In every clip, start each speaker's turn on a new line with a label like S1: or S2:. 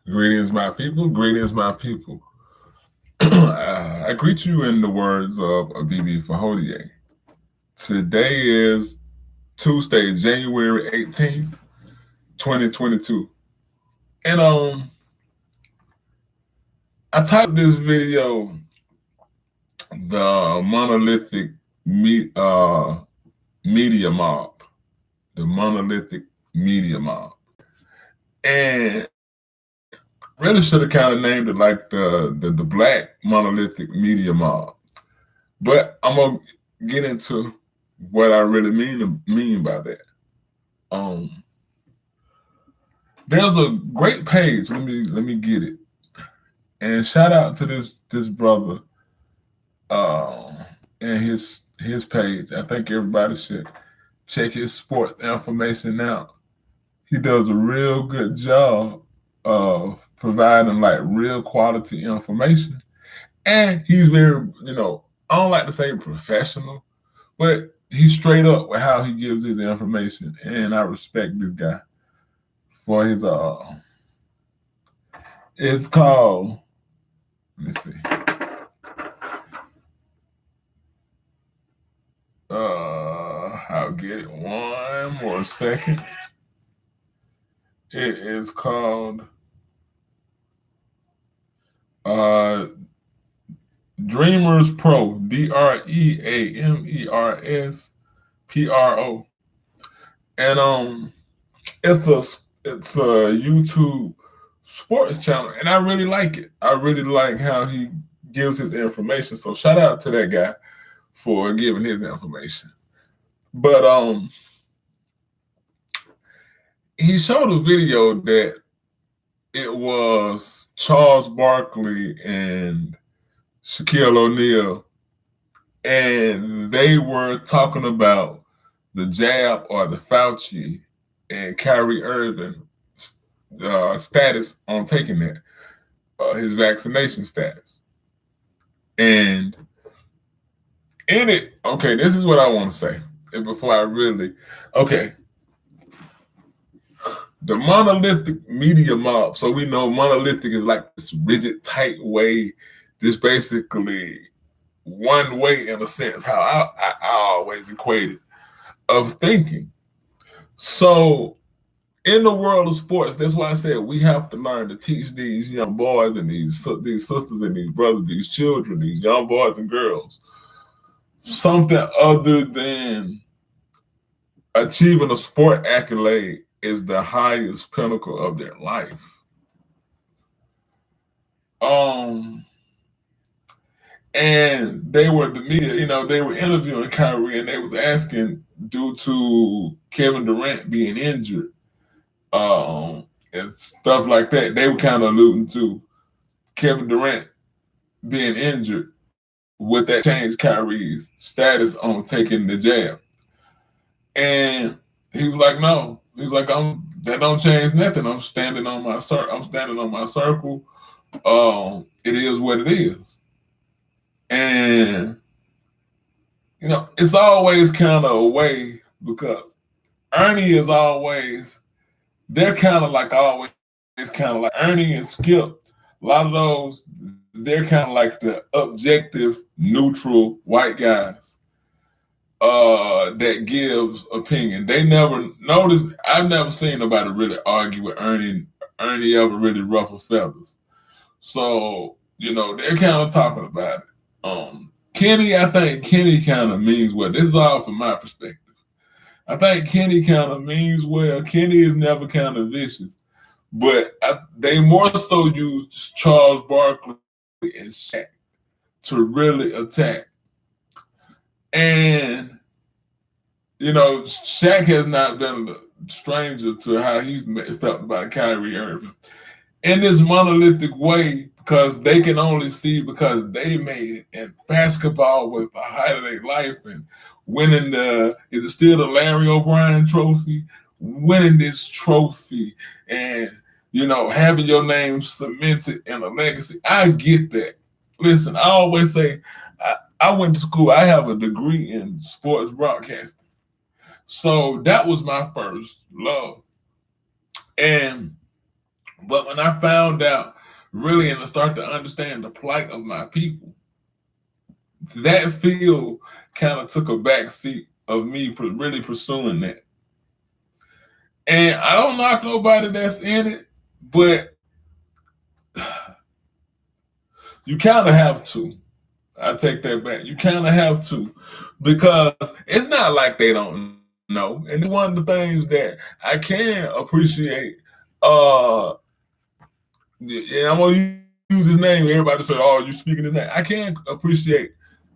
S1: Greetings, my people. Greetings, my people. I greet you in the words of Abibi Fahodier. Today is Tuesday, January 18th, 2022. And I titled this video the Monolithic Media Mob. The Monolithic Media Mob. And really should have kind of named it like the Black Monolithic Media Mob. But I'm gonna get into what I really mean by that. Um, there's a great page. Let me get it. And shout out to this brother and his page. I think everybody should check his sports information out. He does a real good job of providing like real quality information. And he's very, I don't like to say professional, but he's straight up with how he gives his information, and I respect this guy for his. It's called. Let me see. I'll get it one more second. It is called Dreamers Pro. DreamersPro. And it's a YouTube sports channel, and I really like it. I really like how he gives his information. So shout out to that guy for giving his information. But he showed a video that it was Charles Barkley and Shaquille O'Neal, and they were talking about the jab or the Fauci and Kyrie Irving status on taking that, his vaccination status. And in it, okay, this is what I want to say. And before I really, okay, the monolithic media mob. So we know monolithic is like this rigid, tight way, this basically one way in a sense, how I always equate it, of thinking. So in the world of sports, that's why I said we have to learn to teach these young boys and these sisters and these brothers, these children, these young boys and girls, something other than achieving a sport accolade is the highest pinnacle of their life. And they were the media, they were interviewing Kyrie, and they was asking, due to Kevin Durant being injured, and stuff like that, they were kind of alluding to Kevin Durant being injured. Would that change Kyrie's status on taking the jab? And he was like, no. He was like, that don't change nothing. I'm standing on my circle. It is what it is. And it's always kind of a way, because Ernie is always, they're kind of like always kind of like Ernie and Skip. A lot of those, they're kind of like the objective, neutral white guys that gives opinion. They never notice. I've never seen nobody really argue with Ernie. Ernie ever really ruffle feathers. So they're kind of talking about it. Kenny, I think Kenny kind of means well. This is all from my perspective. I think Kenny kind of means well. Kenny is never kind of vicious, but they more so use Charles Barkley and Shaq to really attack. And Shaq has not been a stranger to how he's felt about Kyrie Irving in this monolithic way, because they can only see because they made it. And basketball was the height of their life, and winning is it still the Larry O'Brien trophy? Winning this trophy and having your name cemented in a legacy. I get that. Listen, I always say I went to school. I have a degree in sports broadcasting. So that was my first love. And But when I found out really and I start to understand the plight of my people, that field kind of took a back seat of me really pursuing that. And I don't knock nobody that's in it, but you kind of have to. I take that back. You kind of have to, because it's not like they don't know. And it's one of the things that I can appreciate. And I'm gonna use his name. Everybody say, "Oh, you speaking his name." I can appreciate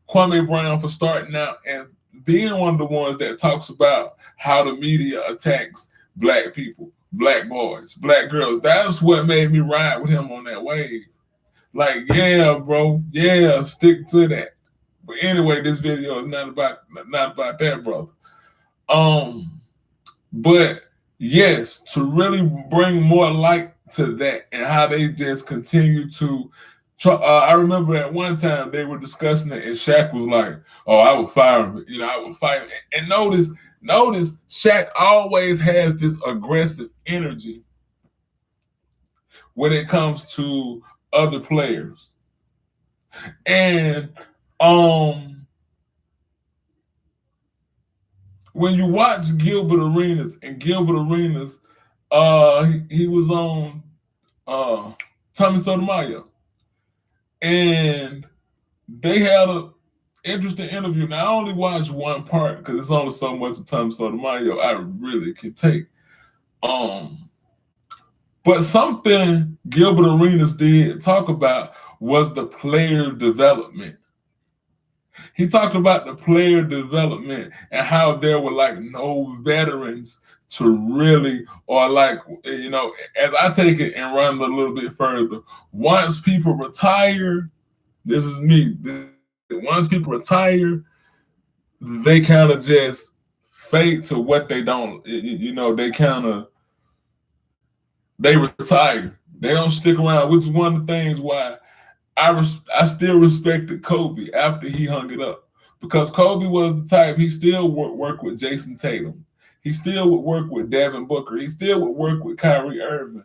S1: Kwame Brown for starting out and being one of the ones that talks about how the media attacks black people, black boys, black girls. That's what made me ride with him on that wave. Like, yeah, bro, yeah, stick to that. But anyway, this video is not about that, brother. Um, but yes, to really bring more light to that and how they just continue to. I remember at one time they were discussing it, and Shaq was like, "Oh, I would fire him. You know, I would fire him." And notice, Shaq always has this aggressive energy when it comes to other players. And um when you watch Gilbert Arenas, and Gilbert Arenas, he was on Tommy Sotomayor, and they had a interesting interview. Now I only watched one part because it's only so much of Tommy Sotomayor I really can take. Um, but something Gilbert Arenas did talk about was the player development. He talked about the player development and how there were like no veterans to really, or like, as I take it and run a little bit further, once people retire, this is me, once people retire, they kind of just fade to what they don't, they kind of, they retire. They don't stick around, which is one of the things why I still respected Kobe after he hung it up, because Kobe was the type. He still work with Jason Tatum. He still would work with Devin Booker. He still would work with Kyrie Irving.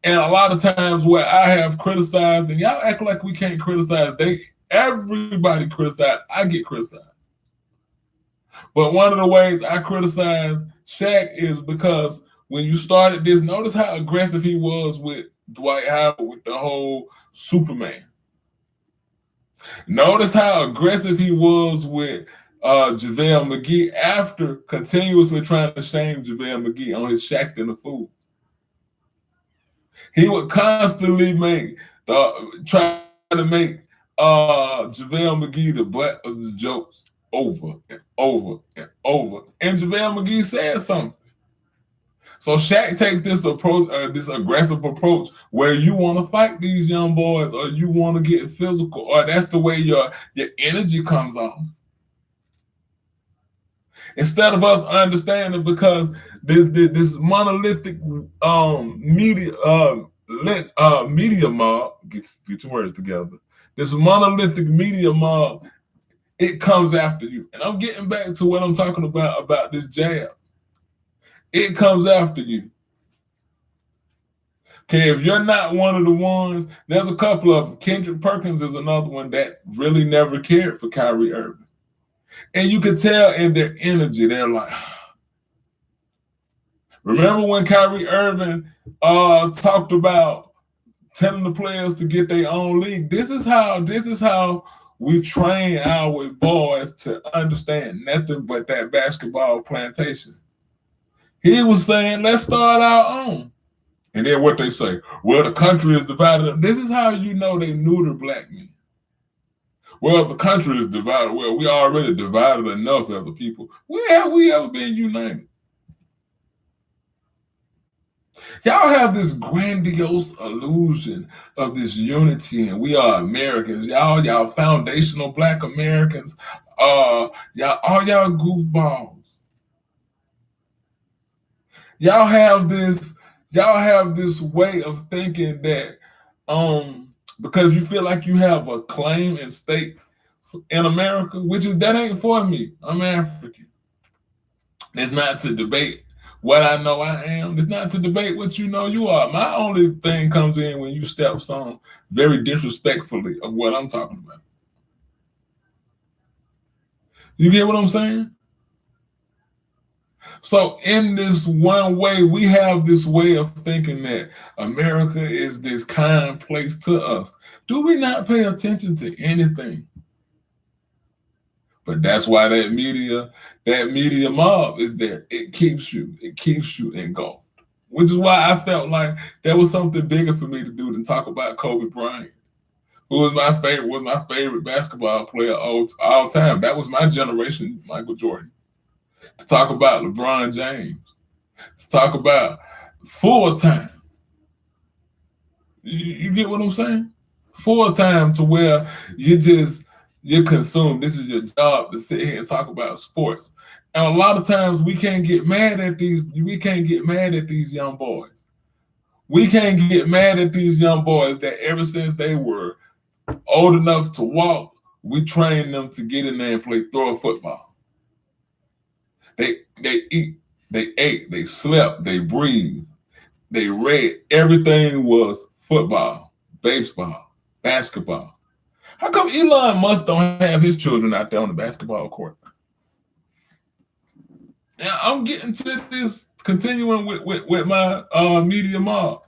S1: And a lot of times where I have criticized, and y'all act like we can't criticize, everybody criticize. I get criticized. But one of the ways I criticize Shaq is because when you started this, notice how aggressive he was with Dwight Howard with the whole Superman. Notice how aggressive he was with JaVale McGee after continuously trying to shame JaVale McGee on his Shaq and the Fool. He would constantly try to make JaVale McGee the butt of the jokes over and over and over. And JaVale McGee said something. So Shaq takes this approach, this aggressive approach, where you want to fight these young boys, or you want to get physical, or that's the way your energy comes off. Instead of us understanding, because this monolithic media mob, get your words together. This monolithic media mob, it comes after you. And I'm getting back to what I'm talking about this jab. It comes after you. Okay, if you're not one of the ones, there's a couple of them. Kendrick Perkins is another one that really never cared for Kyrie Irving. And you could tell in their energy, they're like, remember when Kyrie Irving talked about telling the players to get their own league? This is how we train our boys to understand nothing but that basketball plantation. He was saying, let's start our own. And then what they say, well, the country is divided. This is how you know they neuter black men. Well, the country is divided. Well, we already divided enough as a people. Where have we ever been united? Y'all have this grandiose illusion of this unity, and we are Americans. Y'all foundational black Americans. All y'all goofballs. Y'all have this way of thinking that because you feel like you have a claim and stake in America, that ain't for me. I'm African. It's not to debate what I know I am. It's not to debate what you know you are. My only thing comes in when you step on very disrespectfully of what I'm talking about. You get what I'm saying? So in this one way, we have this way of thinking that America is this kind place to us. Do we not pay attention to anything? But that's why that media mob is there. It keeps you engulfed. Which is why I felt like there was something bigger for me to do than talk about Kobe Bryant, who was my favorite basketball player all time. That was my generation, Michael Jordan. To talk about LeBron James, to talk about full time. You get what I'm saying? Full time to where you're consumed. This is your job to sit here and talk about sports. And a lot of times we can't get mad at these young boys. We can't get mad at these young boys that ever since they were old enough to walk, we trained them to get in there and throw a football. They eat, they ate, they slept, they breathed, they read. Everything was football, baseball, basketball. How come Elon Musk don't have his children out there on the basketball court? Now, I'm getting to this, continuing with my media mob.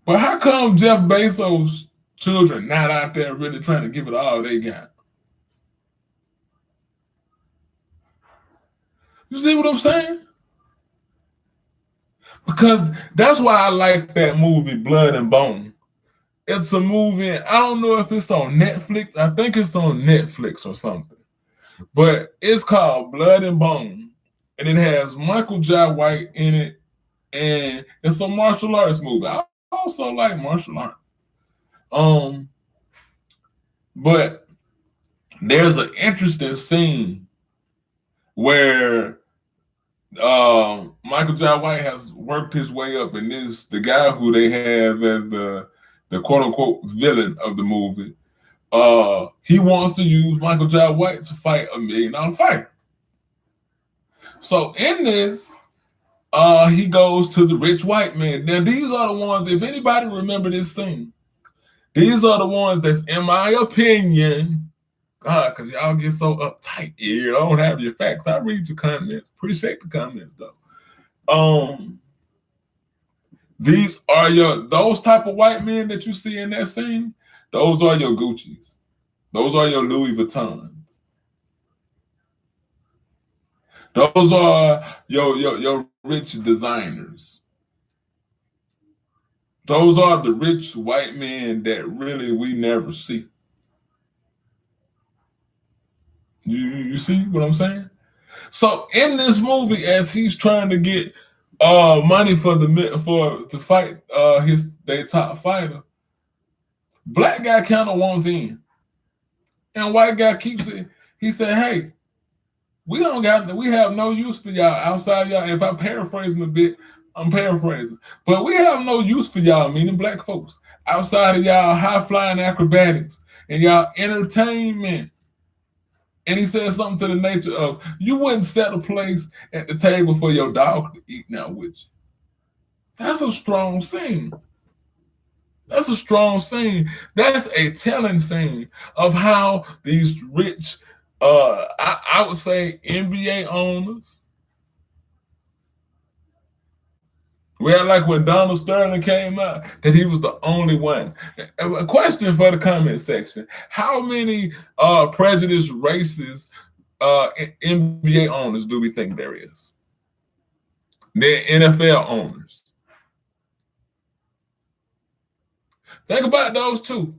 S1: But how come Jeff Bezos' children not out there really trying to give it all they got? You see what I'm saying? Because that's why I like that movie Blood and Bone. It's a movie, I don't know if it's on Netflix. I think it's on Netflix or something. But it's called Blood and Bone. And it has Michael J. White in it. And it's a martial arts movie. I also like martial arts. But there's an interesting scene where Michael J. White has worked his way up, and this the guy who they have as the quote unquote villain of the movie. He wants to use Michael J. White to fight $1 million fighter. So in this, he goes to the rich white man. Now these are the ones. If anybody remember this scene, these are the ones that's, in my opinion, God, because y'all get so uptight. You don't have your facts. I read your comments. Appreciate the comments though. These are those type of white men that you see in that scene. Those are your Gucci's. Those are your Louis Vuittons. Those are your rich designers. Those are the rich white men that really we never see. You see what I'm saying? So in this movie, as he's trying to get money to fight their top fighter, black guy kind of wants in, and white guy keeps it. He said, "Hey, we have no use for y'all outside y'all." If I'm paraphrasing a bit, I'm paraphrasing, but we have no use for y'all, meaning black folks, outside of y'all high flying acrobatics and y'all entertainment. And he said something to the nature of, "You wouldn't set a place at the table for your dog to eat now with you." That's a strong scene. That's a strong scene. That's a telling scene of how these rich, I would say NBA owners. Well, like when Donald Sterling came out, that he was the only one. A question for the comment section: how many prejudiced races NBA owners do we think there is? They're NFL owners. Think about those two.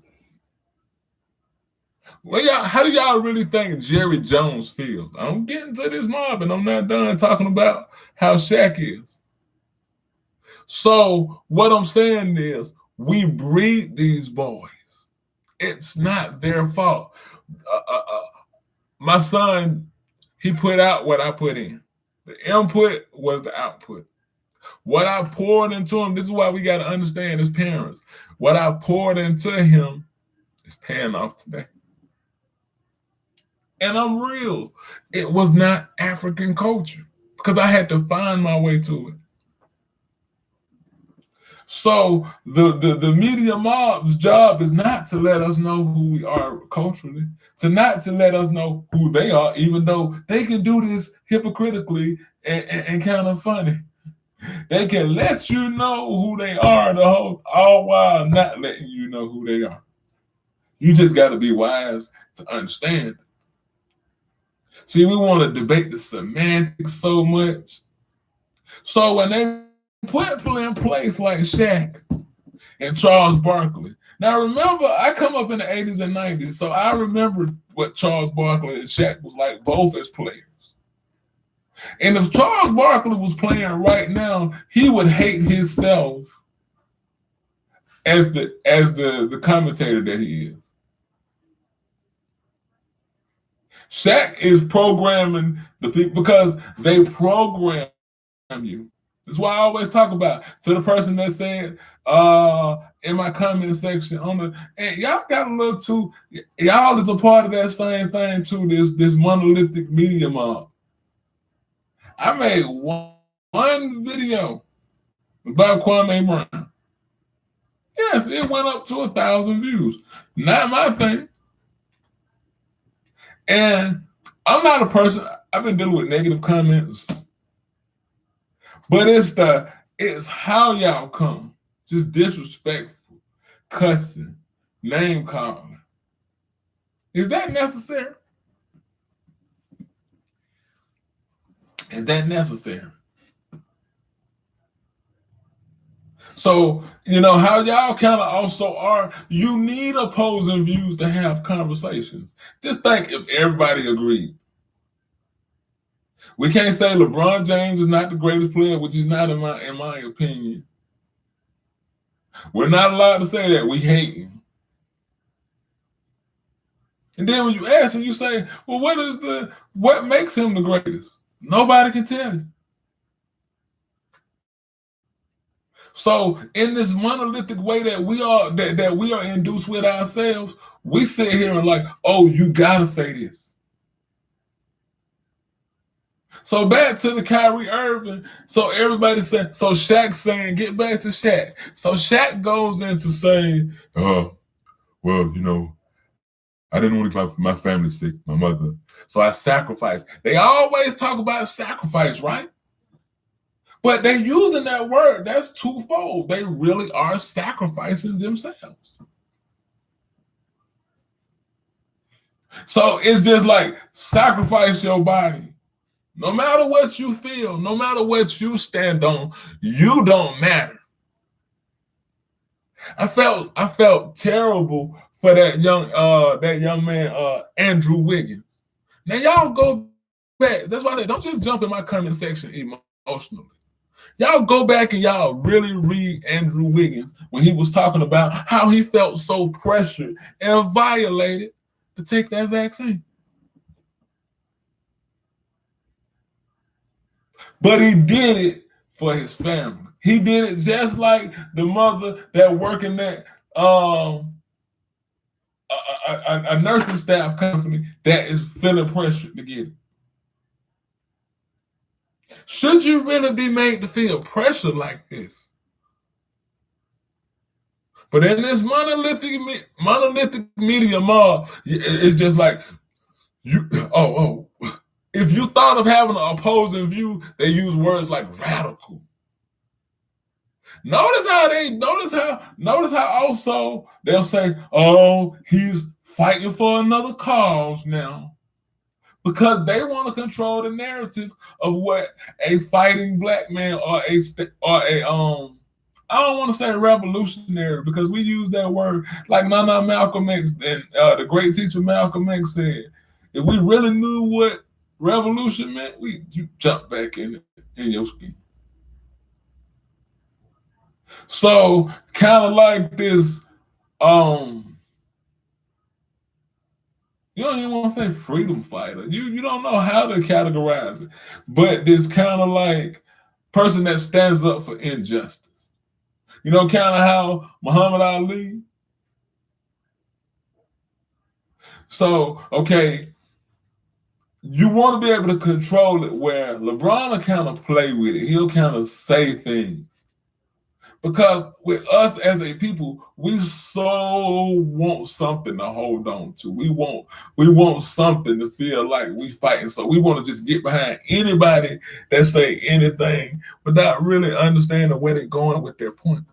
S1: Well, how do y'all really think Jerry Jones feels? I'm getting to this mob, and I'm not done talking about how Shaq is. So what I'm saying is, we breed these boys. It's not their fault. My son, he put out what I put in. The input was the output. What I poured into him, this is why we got to understand as parents. What I poured into him is paying off today. And I'm real. It was not African culture. because I had to find my way to it. So the media mob's job is not to let us know who we are culturally, to let us know who they are, even though they can do this hypocritically and kind of funny. They can let you know who they are the whole all while not letting you know who they are. You just got to be wise to understand. See, we want to debate the semantics so much. So when they put people in place like Shaq and Charles Barkley. Now remember, I come up in the 80s and 90s, so I remember what Charles Barkley and Shaq was like both as players. And if Charles Barkley was playing right now, he would hate himself as the commentator that he is. Shaq is programming the people because they program you. That's why I always talk about to the person that said in my comment section on the and y'all got a little too y'all is a part of that same thing too, this monolithic media mob. I made one video about Kwame Brown. Yes, it went up to 1,000 views. Not my thing. And I'm not a person, I've been dealing with negative comments. But it's how y'all come. Just disrespectful, cussing, name calling. Is that necessary? Is that necessary? So, how y'all kind of also are, you need opposing views to have conversations. Just think if everybody agreed. We can't say LeBron James is not the greatest player, which he's not in my opinion. We're not allowed to say that. We hate him. And then when you ask him, you say, well, what makes him the greatest? Nobody can tell you. So in this monolithic way that we are induced with ourselves, we sit here and like, oh, you gotta say this. So back to the Kyrie Irving. So everybody said, so Shaq saying, get back to Shaq. So Shaq goes into saying, well, I didn't want to keep my family sick, my mother. So I sacrificed. They always talk about sacrifice, right? But they're using that word. That's twofold. They really are sacrificing themselves. So it's just like sacrifice your body. No matter what you feel, no matter what you stand on, you don't matter. I felt terrible for that young man, Andrew Wiggins. Now y'all go back. That's why I say don't just jump in my comment section emotionally. Y'all go back and y'all really read Andrew Wiggins when he was talking about how he felt so pressured and violated to take that vaccine. But he did it for his family. He did it just like the mother that working at a nursing staff company that is feeling pressured to get it. Should you really be made to feel pressure like this? But in this monolithic media mob, it's just like if you thought of having an opposing view, they use words like radical. Notice how also they'll say, oh, he's fighting for another cause now. Because they want to control the narrative of what a fighting black man or a I don't want to say revolutionary because we use that word like Malcolm X and the great teacher Malcolm X said. If we really knew what revolution meant, you jump back in your skin. So kind of like this, you don't even want to say freedom fighter. You don't know how to categorize it, but this kind of like person that stands up for injustice. Kind of how Muhammad Ali. So, okay, you want to be able to control it where LeBron will kind of play with it. He'll kind of say things. Because with us as a people, we so want something to hold on to. We want something to feel like we fighting. So we want to just get behind anybody that say anything without really understanding where they're going with their point.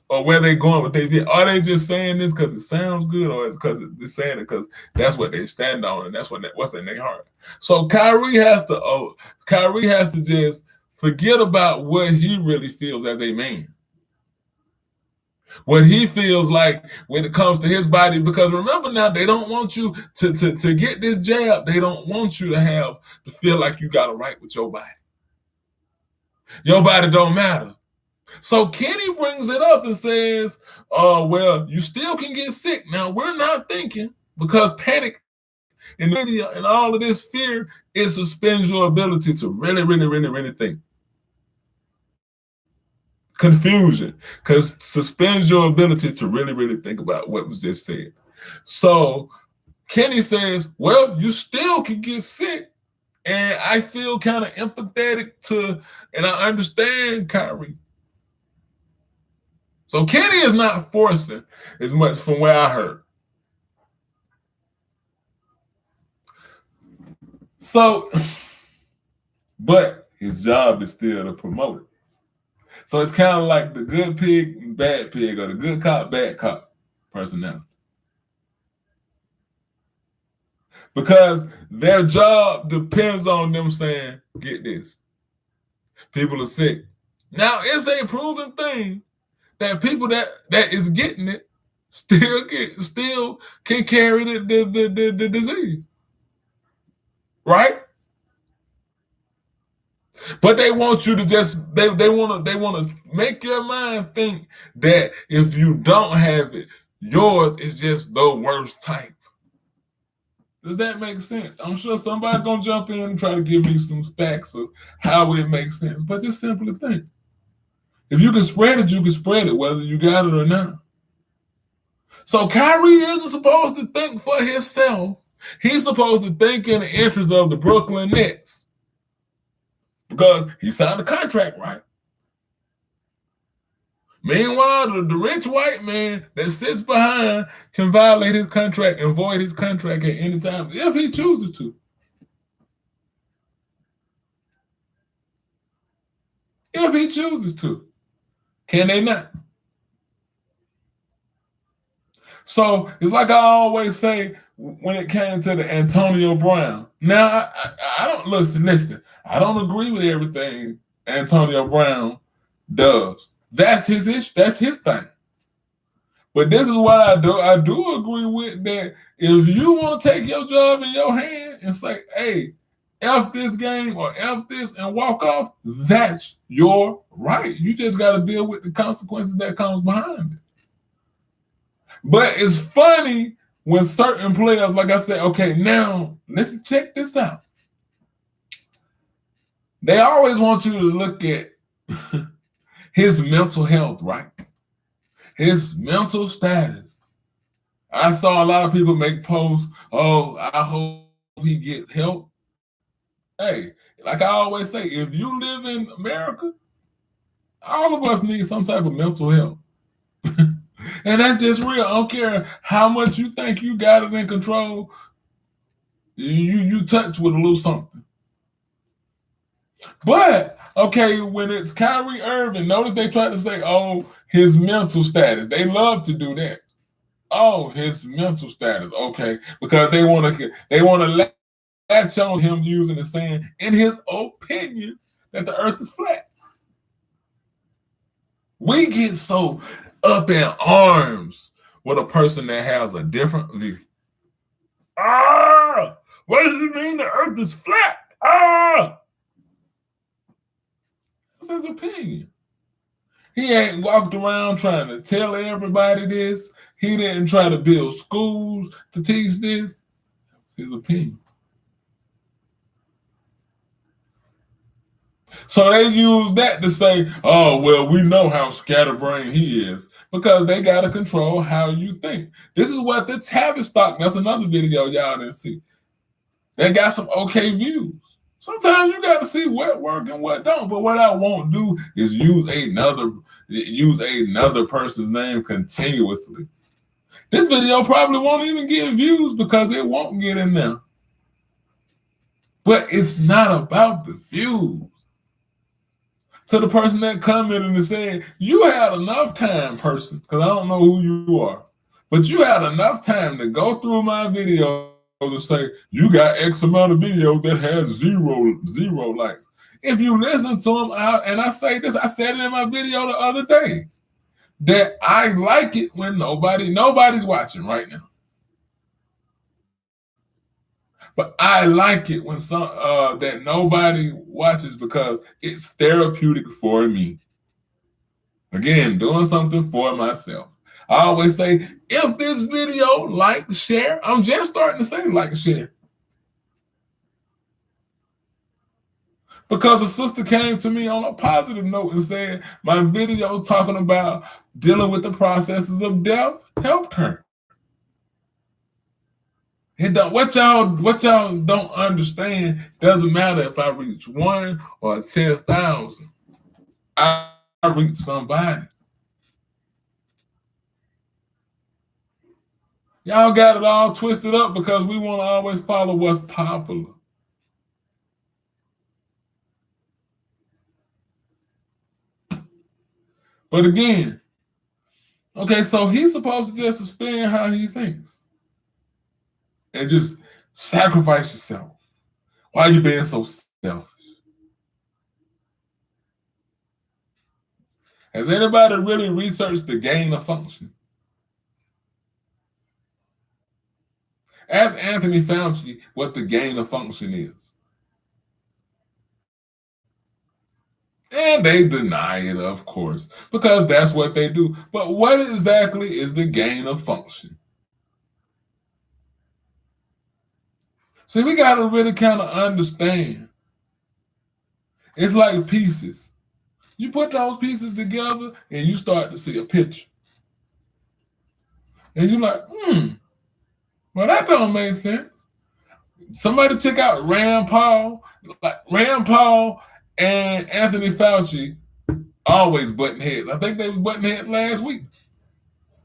S1: Or where they going with their view. Are they just saying this because it sounds good, or is because they're saying it because that's what they stand on and that's what's in their heart? So Kyrie has to just forget about what he really feels as a man, what he feels like when it comes to his body. Because remember now, they don't want you to get this jab. They don't want you to feel like you got a right with your body. Your body don't matter. So Kenny brings it up and says, well, you still can get sick. Now, we're not thinking, because panic in the media and all of this fear, it suspends your ability to really, really, really, really think. Confusion, because suspends your ability to really, really think about what was just said. So Kenny says, well, you still can get sick. And I feel kind of empathetic and I understand Kyrie. So Kenny is not forcing as much from where I heard. So, but his job is still to promote it. So it's kind of like the good pig and bad pig, or the good cop, bad cop personality. Because their job depends on them saying, get this, people are sick. Now, it's a proven thing that people that is getting it still can carry the disease. Right? But they want you to just they want to make your mind think that if you don't have it, yours is just the worst type. Does that make sense? I'm sure somebody's gonna jump in and try to give me some facts of how it makes sense. But just simply think. If you can spread it, you can spread it, whether you got it or not. So Kyrie isn't supposed to think for himself. He's supposed to think in the interest of the Brooklyn Nets. Because he signed a contract, right? Meanwhile, the rich white man that sits behind can violate his contract and void his contract at any time if he chooses to. If he chooses to. Can they not? So it's like I always say when it came to the Antonio Brown. Now, I don't listen. I don't agree with everything Antonio Brown does. That's his issue. That's his thing. But this is what I do. I do agree with that. If you want to take your job in your hand and say, hey, F this game or F this and walk off, that's your right. You just got to deal with the consequences that comes behind it. But it's funny when certain players, like I said, okay, now let's check this out. They always want you to look at his mental health, right? His mental status. I saw a lot of people make posts, oh, I hope he gets help. Hey, like I always say, if you live in America, all of us need some type of mental health. And that's just real. I don't care how much you think you got it in control. You touch with a little something. But okay, when it's Kyrie Irving, notice they try to say, "Oh, his mental status." They love to do that. Oh, his mental status. Okay, because they want to latch on him using the saying, in his opinion, that the Earth is flat. We get so up in arms with a person that has a different view. What does it mean the Earth is flat? That's his opinion. He ain't walked around trying to tell everybody this. He didn't try to build schools to teach this. That's his opinion. So they use that to say, oh, well, we know how scatterbrained he is, because they got to control how you think. This is what the Tavistock, that's another video y'all didn't see. that got some okay views. Sometimes you got to see what work and what don't. But what I won't do is use another person's name continuously. This video probably won't even get views because it won't get in there. But it's not about the views. To the person that commented and said, you had enough time, person, because I don't know who you are, but you had enough time to go through my videos and say, you got X amount of videos that has zero likes. If you listen to them, and I say this, I said it in my video the other day, that I like it when nobody's watching right now. But I like it when that nobody watches because it's therapeutic for me. Again, doing something for myself. I always say, if this video, like, share, I'm just starting to say like, share. Because a sister came to me on a positive note and said, my video talking about dealing with the processes of death helped her. What y'all don't understand doesn't matter if I reach 1 or 10,000. I reach somebody. Y'all got it all twisted up because we want to always follow what's popular. But again, okay, so he's supposed to just suspend how he thinks and just sacrifice yourself. Why are you being so selfish? Has anybody really researched the gain of function? Ask Anthony Fauci what the gain of function is. And they deny it, of course, because that's what they do. But what exactly is the gain of function? See, we got to really kind of understand. It's like pieces. You put those pieces together and you start to see a picture. And you're like, well, that don't make sense. Somebody check out Rand Paul. Like Rand Paul and Anthony Fauci always button heads. I think they was button heads last week.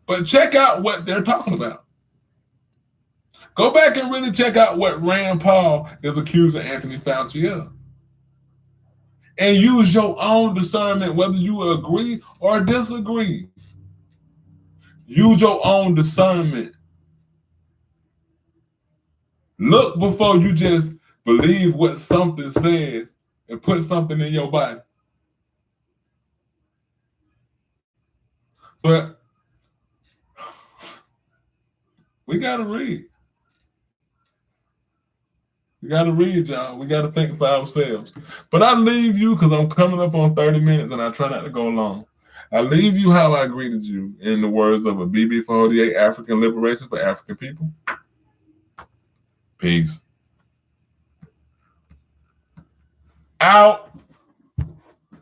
S1: But check out what they're talking about. Go back and really check out what Rand Paul is accusing Anthony Fauci of. And use your own discernment whether you agree or disagree. Use your own discernment. Look before you just believe what something says and put something in your body. But we got to read. We got to read, y'all. We got to think for ourselves. But I leave you, because I'm coming up on 30 minutes and I try not to go long. I leave you how I greeted you, in the words of a BB-48, African Liberation for African People. Peace. Out.